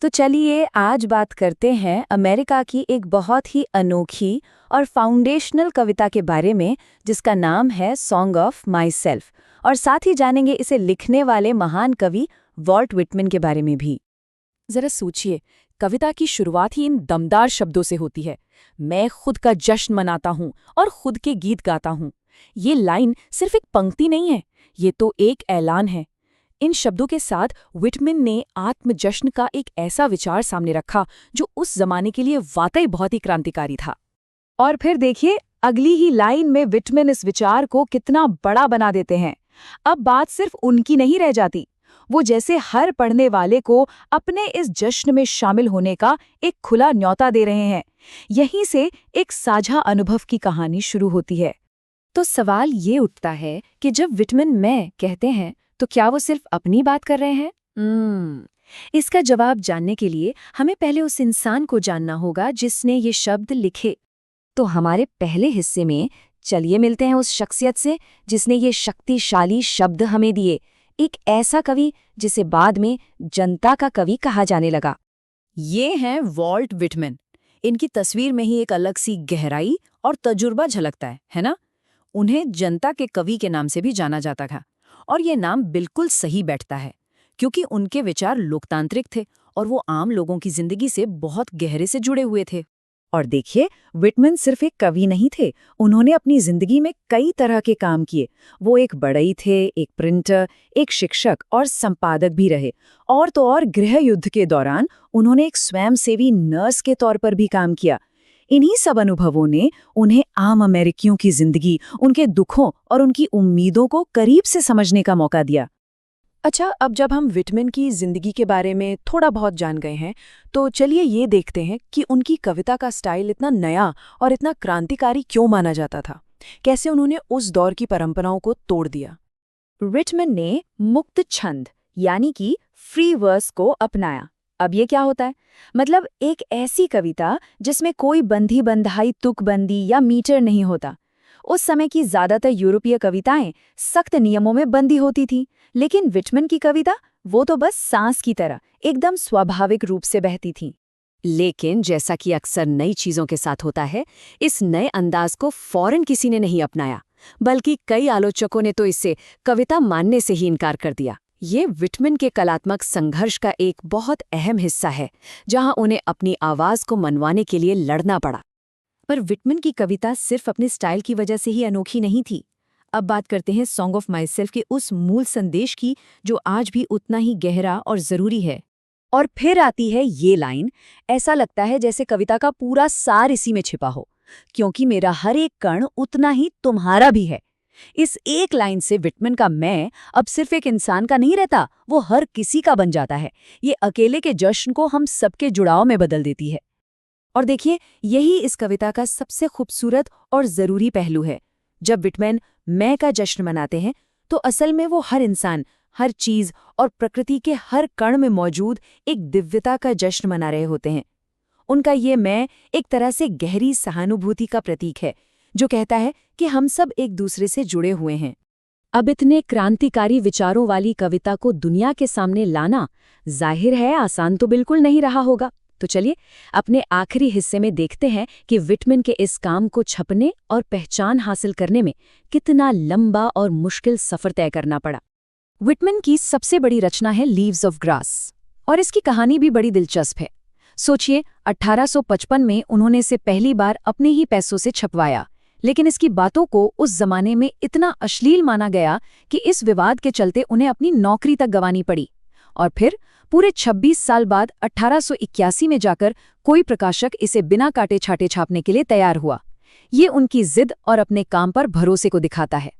तो चलिए आज बात करते हैं अमेरिका की एक बहुत ही अनोखी और फाउंडेशनल कविता के बारे में जिसका नाम है सॉन्ग ऑफ माई सेल्फ। और साथ ही जानेंगे इसे लिखने वाले महान कवि वॉल्ट विटमैन के बारे में भी। जरा सोचिए, कविता की शुरुआत ही इन दमदार शब्दों से होती है। मैं खुद का जश्न मनाता हूँ और खुद के गीत गाता हूँ। ये लाइन सिर्फ एक पंक्ति नहीं है, ये तो एक ऐलान है। इन शब्दों के साथ विटमैन ने आत्म जश्न का एक ऐसा विचार सामने रखा जो उस जमाने के लिए वाकई बहुत ही क्रांतिकारी था। और फिर देखिए अगली ही लाइन में विटमैन इस विचार को कितना बड़ा बना देते हैं। अब बात सिर्फ उनकी नहीं रह जाती, वो जैसे हर पढ़ने वाले को अपने इस जश्न में शामिल होने का एक खुला न्योता दे रहे हैं। यहीं से एक साझा अनुभव की कहानी शुरू होती है। तो सवाल ये उठता है कि जब विटमैन मैं कहते हैं तो क्या वो सिर्फ अपनी बात कर रहे हैं? इसका जवाब जानने के लिए हमें पहले उस इंसान को जानना होगा जिसने ये शब्द लिखे। तो हमारे पहले हिस्से में चलिए मिलते हैं उस शख्सियत से जिसने ये शक्तिशाली शब्द हमें दिए, एक ऐसा कवि जिसे बाद में जनता का कवि कहा जाने लगा। ये हैं वॉल्ट विटमैन। इनकी तस्वीर में ही एक अलग सी गहराई और तजुर्बा झलकता है ना? उन्हें जनता के कवि के नाम से भी जाना जाता था, और ये नाम बिल्कुल सही बैठता है क्योंकि उनके विचार लोकतांत्रिक थे और वो आम लोगों की जिंदगी से बहुत गहरे से जुड़े हुए थे। और देखिए, विटमैन सिर्फ एक कवि नहीं थे, उन्होंने अपनी जिंदगी में कई तरह के काम किए। वो एक बढ़ई थे, एक प्रिंटर, एक शिक्षक और संपादक भी रहे। और तो और गृह युद्ध के दौरान उन्होंने एक स्वयंसेवी नर्स के तौर पर भी काम किया। इन्हीं सब अनुभवों ने उन्हें आम अमेरिकियों की जिंदगी, उनके दुखों और उनकी उम्मीदों को करीब से समझने का मौका दिया। अच्छा, अब जब हम विटमैन की जिंदगी के बारे में थोड़ा बहुत जान गए हैं, तो चलिए ये देखते हैं कि उनकी कविता का स्टाइल इतना नया और इतना क्रांतिकारी क्यों माना जाता था। कैसे उन्होंने उस दौर की परंपराओं को तोड़ दिया। विटमैन ने मुक्त छंद यानी कि फ्री वर्स को अपनाया। अब ये क्या होता है? मतलब एक ऐसी कविता जिसमें कोई बंधी बंधाई तुकबंदी या मीटर नहीं होता। उस समय की ज्यादातर यूरोपीय कविताएं सख्त नियमों में बंधी होती थीं, लेकिन विटमैन की कविता वो तो बस सांस की तरह एकदम स्वाभाविक रूप से बहती थी। लेकिन जैसा कि अक्सर नई चीजों के साथ होता है, इस नए अंदाज को फौरन किसी ने नहीं अपनाया, बल्कि कई आलोचकों ने तो इसे कविता मानने से ही इनकार कर दिया। ये विटमैन के कलात्मक संघर्ष का एक बहुत अहम हिस्सा है, जहां उन्हें अपनी आवाज को मनवाने के लिए लड़ना पड़ा। पर विटमैन की कविता सिर्फ अपने स्टाइल की वजह से ही अनोखी नहीं थी। अब बात करते हैं सॉन्ग ऑफ माई सेल्फ के उस मूल संदेश की, जो आज भी उतना ही गहरा और जरूरी है। और फिर आती है ये लाइन, ऐसा लगता है जैसे कविता का पूरा सार इसी में छिपा हो, क्योंकि मेरा हर एक कण उतना ही तुम्हारा भी है। इस एक लाइन से विटमैन का मैं अब सिर्फ एक इंसान का नहीं रहता, वो हर किसी का बन जाता है। ये अकेले के जश्न को हम सबके जुड़ाव में बदल देती है। और देखिए, यही इस कविता का सबसे खूबसूरत और जरूरी पहलू है। जब विटमैन मैं का जश्न मनाते हैं तो असल में वो हर इंसान, हर चीज और प्रकृति के हर कण में मौजूद एक दिव्यता का जश्न मना रहे होते हैं। उनका ये मैं एक तरह से गहरी सहानुभूति का प्रतीक है, जो कहता है कि हम सब एक दूसरे से जुड़े हुए हैं। अब इतने क्रांतिकारी विचारों वाली कविता को दुनिया के सामने लाना जाहिर है आसान तो बिल्कुल नहीं रहा होगा। तो चलिए अपने आखिरी हिस्से में देखते हैं कि विटमैन के इस काम को छपने और पहचान हासिल करने में कितना लंबा और मुश्किल सफर तय करना पड़ा। विटमैन की सबसे बड़ी रचना है लीव्स ऑफ ग्रास, और इसकी कहानी भी बड़ी दिलचस्प है। सोचिए, 1855 में उन्होंने इसे पहली बार अपने ही पैसों से छपवाया, लेकिन इसकी बातों को उस जमाने में इतना अश्लील माना गया कि इस विवाद के चलते उन्हें अपनी नौकरी तक गंवानी पड़ी। और फिर पूरे 26 साल बाद 1881 में जाकर कोई प्रकाशक इसे बिना काटे छाटे छापने के लिए तैयार हुआ। ये उनकी जिद और अपने काम पर भरोसे को दिखाता है।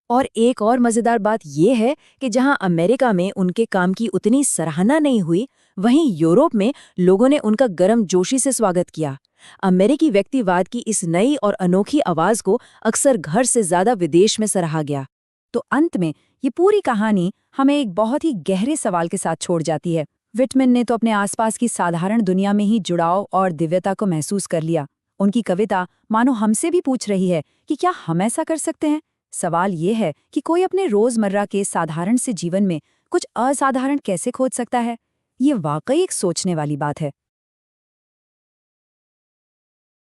और एक और मजेदार बात यह है कि जहां अमेरिका में उनके काम की उतनी सराहना नहीं हुई, वहीं यूरोप में लोगों ने उनका गर्मजोशी से स्वागत किया। अमेरिकी व्यक्तिवाद की इस नई और अनोखी आवाज को अक्सर घर से ज्यादा विदेश में सराहा गया। तो अंत में ये पूरी कहानी हमें एक बहुत ही गहरे सवाल के साथ छोड़ जाती है। विटमैन ने तो अपने आसपास की साधारण दुनिया में ही जुड़ाव और दिव्यता को महसूस कर लिया। उनकी कविता मानो हमसे भी पूछ रही है कि क्या हम ऐसा कर सकते हैं। सवाल ये है कि कोई अपने रोजमर्रा के साधारण से जीवन में कुछ असाधारण कैसे खोज सकता है। ये वाकई एक सोचने वाली बात है।